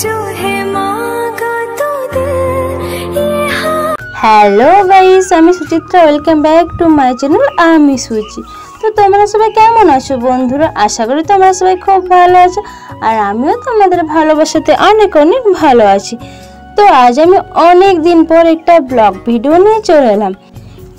जो है मांगा तो दे হ্যালো গাইস, আমি Suchitra. Welcome back to my channel আমি সুচি। তো তোমরা সবাই কেমন আছো বন্ধুরা? আশা করি তোমরা সবাই খুব ভালো আছো, আর আমিও তোমাদের ভালোবাসাতে অনেক অনেক ভালো আছি। তো আজ আমি অনেক দিন পর একটা ব্লগ ভিডিও নিয়ে চলে এলাম।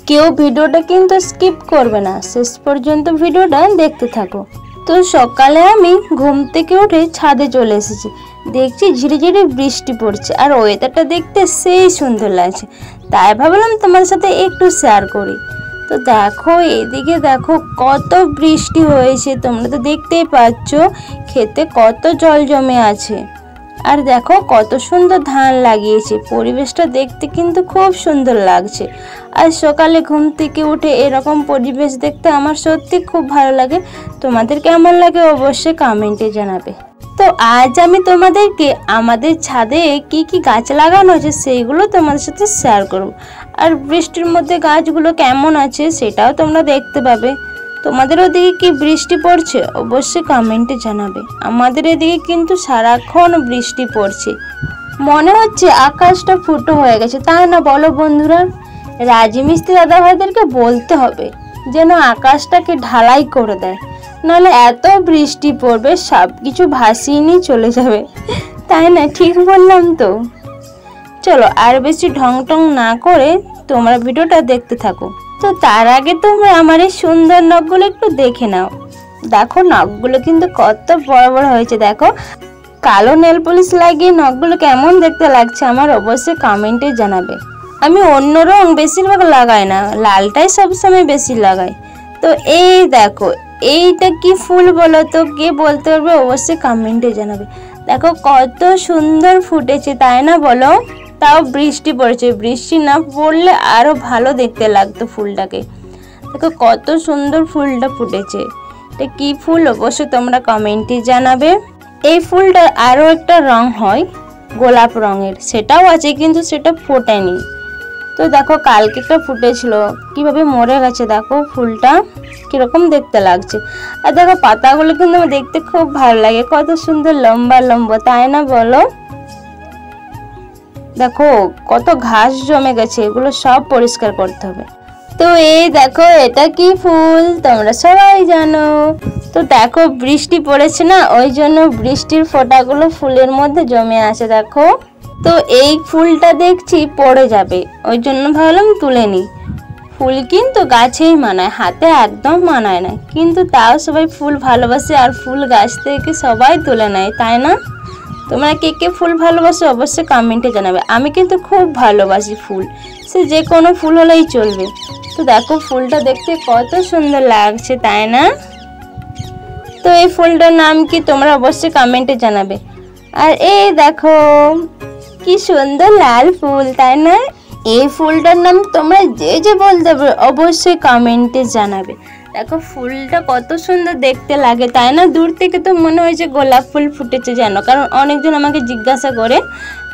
কেউ ভিডিওটা কিন্তু স্কিপ করবে না, শেষ পর্যন্ত ভিডিওটা দেখতে থাকো। তো সকালে আমি ঘুম থেকে উঠে ছাদে চলে এসেছি। দেখছি ঝিরিঝিরি বৃষ্টি পড়ছে, আর ওয়েদারটা দেখতে সেই সুন্দর লাগছে, তাই ভাবলাম তোমার সাথে একটু শেয়ার করি। তো দেখো এদিকে দেখো কত বৃষ্টি হয়েছে, তোমরা তো দেখতেই পাচ্ছ। খেতে কত জল জমে আছে, আর দেখো কত সুন্দর ধান লাগিয়েছে। পরিবেশটা দেখতে কিন্তু খুব সুন্দর লাগছে। আর সকালে ঘুম থেকে উঠে এরকম পরিবেশ দেখতে আমার সত্যি খুব ভালো লাগে। তোমাদের কেমন লাগে অবশ্যই কমেন্টে জানাবে। তো আজ আমি তোমাদেরকে আমাদের ছাদে কি কি গাছ লাগানো আছে সেইগুলো তোমাদের সাথে শেয়ার করব। আর বৃষ্টির মধ্যে গাছগুলো কেমন আছে সেটাও তোমরা দেখতে পাবে। তোমাদের ওদিকে কি বৃষ্টি পড়ছে অবশ্যই কমেন্টে জানাবে। আমাদের এদিকে কিন্তু সারাক্ষণ বৃষ্টি পড়ছে, মনে হচ্ছে আকাশটা ফুটো হয়ে গেছে, তাই না বলো বন্ধুরা? রাজমিস্ত্রি দাদা ভাইদেরকে বলতে হবে যেন আকাশটাকে ঢালাই করে দেয়, নাহলে এত বৃষ্টি পড়বে সব কিছু ভাসিয়ে নিয়ে চলে যাবে, তাই না? ঠিক বললাম তো? চলো আর বেশি ঢং টং না করে তোমরা ভিডিওটা দেখতে থাকো। তো তার আগে তোমরা আমার এই সুন্দর নখগুলো একটু দেখে নাও। দেখো নখগুলো কিন্তু কত বড় বড় হয়েছে। দেখো কালো নেল পলিশ লাগিয়ে নখগুলো কেমন দেখতে লাগছে আমার অবশ্যই কমেন্টে জানাবে। আমি অন্য রং বেশিরভাগ লাগাই না, লালটাই সবসময় বেশি লাগাই। তো এই দেখো এইটা কি ফুল বলো তো? কে বলতে পারবে অবশ্যই কমেন্টে জানাবে। দেখো কত সুন্দর ফুটেছে, তাই না বলো? তাও বৃষ্টি পড়েছে, বৃষ্টি না পড়লে আরো ভালো দেখতে লাগতো ফুলটাকে। দেখো কত সুন্দর ফুলটা ফুটেছে। এটা কি ফুল অবশ্যই তোমরা কমেন্টে জানাবে। এই ফুলটার আরো একটা রং হয় গোলাপ রঙের, সেটাও আছে কিন্তু সেটা ফোটেনি। তো দেখো কালকে একটা ফুটেছিল, কিভাবে মরে গেছে। দেখো ফুলটা কিরকম দেখতে লাগছে। আর দেখো পাতাগুলো কিন্তু আমার দেখতে খুব ভালো লাগে, কত সুন্দর লম্বা লম্বা, তাই না বলো? দেখো কত ঘাস জমে গেছে, এগুলো সব পরিষ্কার করতে হবে। তো এই দেখো এটা কি ফুল তোমরা সবাই জানো। তো দেখো বৃষ্টি পড়েছে না, ওই জন্য বৃষ্টির ফোঁটাগুলো ফুলের মধ্যে জমে আছে। দেখো তো এই ফুলটা দেখছি পড়ে যাবে, ওই জন্য ভাবলাম তুলে নি। ফুল কিন্তু গাছেই মানায়, হাতে একদম মানায় না, কিন্তু তাও সবাই ফুল ভালোবাসে আর ফুল গাছ থেকে সবাই তুলে নেয়, তাই না? তোমরা কে কে ফুল ভালোবাসো অবশ্যই কমেন্টে জানাবে। আমি কিন্তু খুব ভালোবাসি ফুল, সে যে কোনো ফুল হলেই চলবে। তো দেখো ফুলটা দেখতে কত সুন্দর লাগছে, তাই না? তো এই ফুলটার নাম কি তোমরা অবশ্যই কমেন্টে জানাবে। আর এই দেখো কি সুন্দর লাল ফুল, তাই না? এই ফুলটার নাম তোমরা যে যে বলতে পারো অবশ্যই কমেন্টে জানাবে। দেখো ফুলটা কত সুন্দর দেখতে লাগে, তাই না? দূর থেকে তো মনে হয় যে গোলাপ ফুল ফুটেছে জানো, কারণ অনেকজন আমাকে জিজ্ঞাসা করে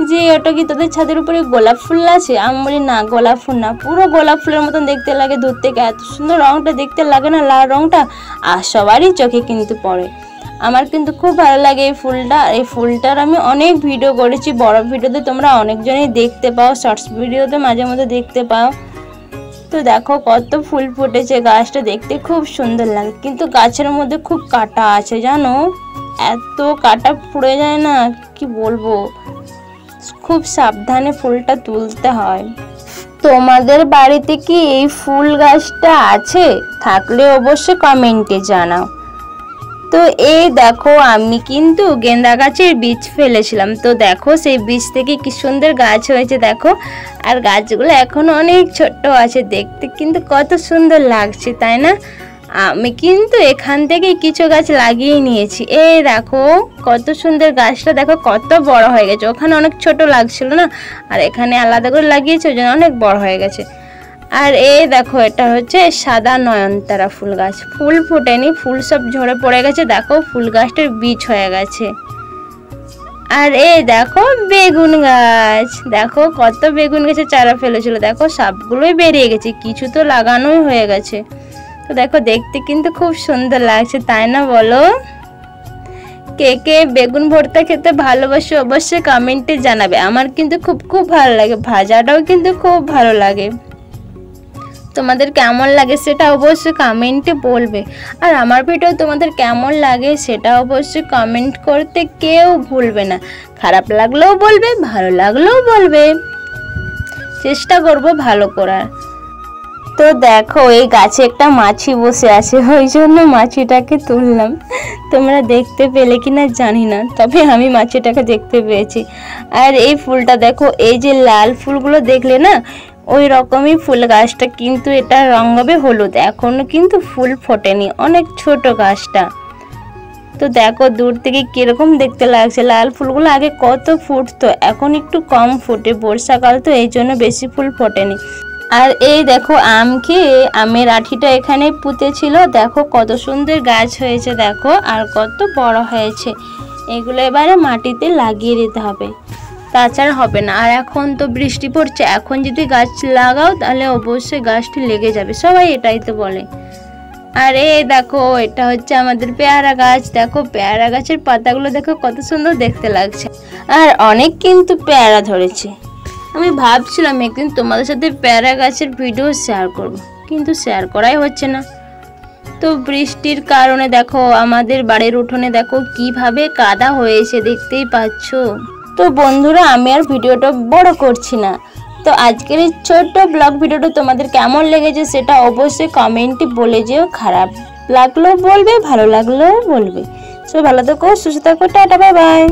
যে ওটা কি তোদের ছাদের উপরে গোলাপ ফুল আছে? আমি বলি না, গোলাপ ফুল না, পুরো গোলাপ ফুলের মতন দেখতে লাগে দূর থেকে। এত সুন্দর রংটা দেখতে লাগে না, লাল রংটা, আর সবারই চোখে কিন্তু পড়ে। আমার কিন্তু খুব ভালো লাগে এই ফুলটা। এই ফুলটার আমি অনেক ভিডিও করেছি, বড় ভিডিওতে তোমরা অনেকজনই দেখতে পাও, শর্টস ভিডিওতে মাঝে মধ্যে দেখতে পাও। তো দেখো কত ফুল ফুটেছে, গাছটা দেখতে খুব সুন্দর লাগে, কিন্তু গাছের মধ্যে খুব কাঁটা আছে জানো, এত কাঁটা পুড়ে যায় না কি বলবো। খুব সাবধানে ফুলটা তুলতে হয়। তোমাদের বাড়িতে কি এই ফুল গাছটা আছে? থাকলে অবশ্যই কমেন্টে জানাও। তো এই দেখো আমি কিন্তু গেন্দা গাছের বীজ ফেলেছিলাম, তো দেখো সেই বীজ থেকে কি সুন্দর গাছ হয়েছে দেখো। আর গাছগুলো এখনো অনেক ছোট্ট আছে, দেখতে কিন্তু কত সুন্দর লাগছে, তাই না? আমি কিন্তু এখান থেকে কিছু গাছ লাগিয়ে নিয়েছি। এই দেখো কত সুন্দর গাছটা, দেখো কত বড় হয়ে গেছে। ওখানে অনেক ছোট লাগছিল না, আর এখানে আলাদা করে লাগিয়েছে, ওই জন্য অনেক বড় হয়ে গেছে। আর এই দেখো এটা হচ্ছে সাদা নয়নতারা ফুল গাছ, ফুল ফোটেনি, ফুল সব ঝরে পড়ে গেছে। দেখো ফুল গাছটার বীজ হয়ে গেছে। আর এই দেখো বেগুন গাছ, দেখো কত বেগুন গাছে চারা ফেলেছিল, দেখো সবগুলোই বেরিয়ে গেছে, কিছু তো লাগানোই হয়ে গেছে। তো দেখো দেখতে কিন্তু খুব সুন্দর লাগছে, তাই না বলো? কে কে বেগুন ভর্তা খেতে ভালোবাসে অবশ্যই কমেন্টে জানাবে। আমার কিন্তু খুব খুব ভালো লাগে, ভাজাটাও কিন্তু খুব ভালো লাগে। তোমাদের কেমন লাগে সেটা অবশ্যই কমেন্টে বলবে। আর আমার ভিডিও তোমাদের কেমন লাগে সেটা অবশ্যই কমেন্ট করতে কেউ ভুলবে না। খারাপ লাগলেও বলবে, ভালো লাগলেও বলবে, চেষ্টা করব ভালো করার। তো দেখো এই গাছে একটা মাছি বসে আছে, ওই জন্য মাছিটাকে তুললাম। তোমরা দেখতে পেলে কিনা জানি না, তবে আমি মাছিটাকে দেখতে পেয়েছি। আর এই ফুলটা দেখো, এই যে লাল ফুলগুলো দেখলে না, ওই রকমই ফুল গাছটা, কিন্তু এটা রং হবে হলুদ, এখনো কিন্তু ফুল ফোটেনি, অনেক ছোট গাছটা। তো দেখো দূর থেকে কিরকম দেখতে লাগছে। লাল ফুলগুলো আগে কত ফুটতো, এখন একটু কম ফুটে, বর্ষাকাল তো এই জন্য বেশি ফুল ফোটেনি। আর এই দেখো আম খেয়ে আমের আঠিটা এখানে পুঁতেছিল, দেখো কত সুন্দর গাছ হয়েছে দেখো, আর কত বড় হয়েছে। এগুলো এবারে মাটিতে লাগিয়ে দিতে হবে, তাছাড়া হবে না। আর এখন তো বৃষ্টি পড়ছে, এখন যদি গাছ লাগাও তাহলে অবশ্যই গাছটি লেগে যাবে, সবাই এটাই তো বলে। আর এই দেখো এটা হচ্ছে আমাদের পেয়ারা গাছ, দেখো পেয়ারা গাছের পাতাগুলো দেখো কত সুন্দর দেখতে লাগছে। আর অনেক কিন্তু পেয়ারা ধরেছে। আমি ভাবছিলাম একদিন তোমাদের সাথে পেয়ারা গাছের ভিডিও শেয়ার করব, কিন্তু শেয়ার করাই হচ্ছে না। তো বৃষ্টির কারণে দেখো আমাদের বাড়ির উঠোনে দেখো কিভাবে কাদা হয়েছে, দেখতেই পাচ্ছ। তো বন্ধুরা আমি আর ভিডিওটা বড় করছি না। তো আজকের এই ছোট্ট ব্লগ ভিডিওটা তোমাদের কেমন লেগেছে সেটা অবশ্যই কমেন্টে বলে যেও। খারাপ লাগলেও বলবে, ভালো লাগলেও বলবে। সো ভালো থেকো, সুস্থ থাকো, টাটা, বাই বাই।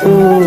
Oh